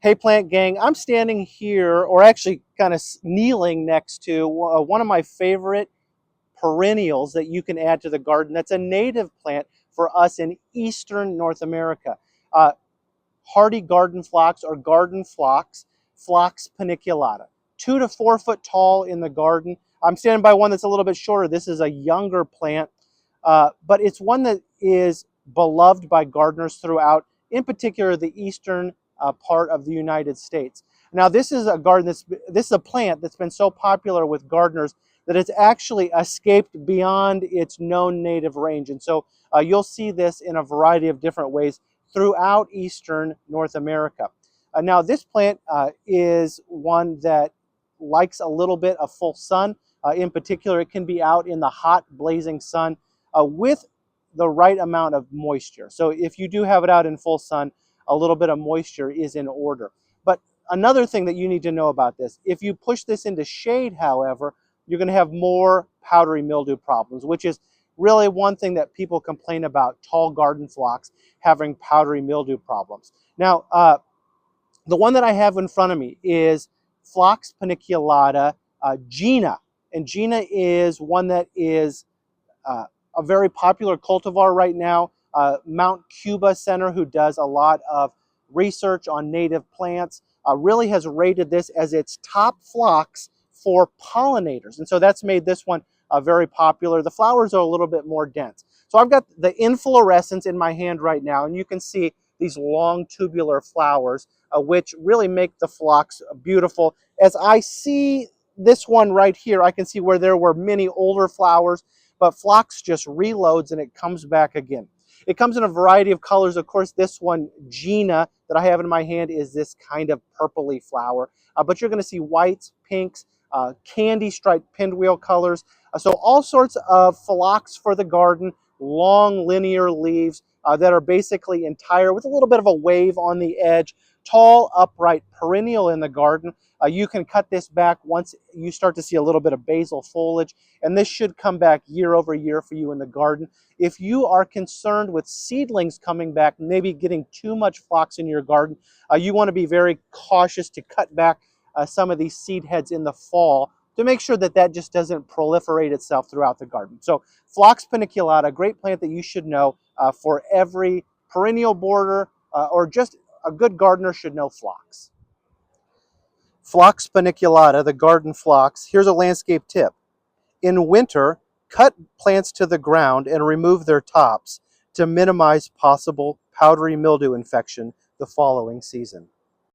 Hey plant gang, I'm standing here, or actually kind of kneeling next to one of my favorite perennials that you can add to the garden. That's a native plant for us in Eastern North America. Uh, Hardy garden phlox or garden phlox, Phlox paniculata. 2 to 4 foot tall in the garden. I'm standing by one that's a little bit shorter. This is a younger plant, but it's one that is beloved by gardeners throughout, in particular the eastern part of the United States. Now, this is a plant that's been so popular with gardeners that it's actually escaped beyond its known native range, and so you'll see this in a variety of different ways throughout eastern North America. Now, this plant is one that likes a little bit of full sun. In particular, it can be out in the hot, blazing sun with the right amount of moisture. So if you do have it out in full sun, a little bit of moisture is in order. But another thing that you need to know about this, if you push this into shade, however, you're going to have more powdery mildew problems, which is really one thing that people complain about tall garden phlox having powdery mildew problems. Now, the one that I have in front of me is Phlox paniculata Gina. And Gina is one that is a very popular cultivar right now. Mount Cuba Center, who does a lot of research on native plants, really has rated this as its top phlox for pollinators. And so that's made this one very popular. The flowers are a little bit more dense. So I've got the inflorescence in my hand right now, and you can see these long tubular flowers, which really make the phlox beautiful. As I see this one right here, I can see where there were many older flowers, but phlox just reloads and it comes back again. It comes in a variety of colors. Of course, this one, Gina, that I have in my hand is this kind of purpley flower. But you're going to see whites, pinks, candy striped pinwheel colors. So all sorts of phlox for the garden, long linear leaves that are basically entire with a little bit of a wave on the edge, tall, upright, perennial in the garden. You can cut this back once you start to see a little bit of basal foliage, and this should come back year over year for you in the garden. If you are concerned with seedlings coming back, maybe getting too much phlox in your garden, you want to be very cautious to cut back some of these seed heads in the fall to make sure that that just doesn't proliferate itself throughout the garden. So Phlox paniculata, a great plant that you should know for every perennial border or just a good gardener should know phlox. Phlox paniculata, the garden phlox. Here's a landscape tip. In winter, cut plants to the ground and remove their tops to minimize possible powdery mildew infection the following season.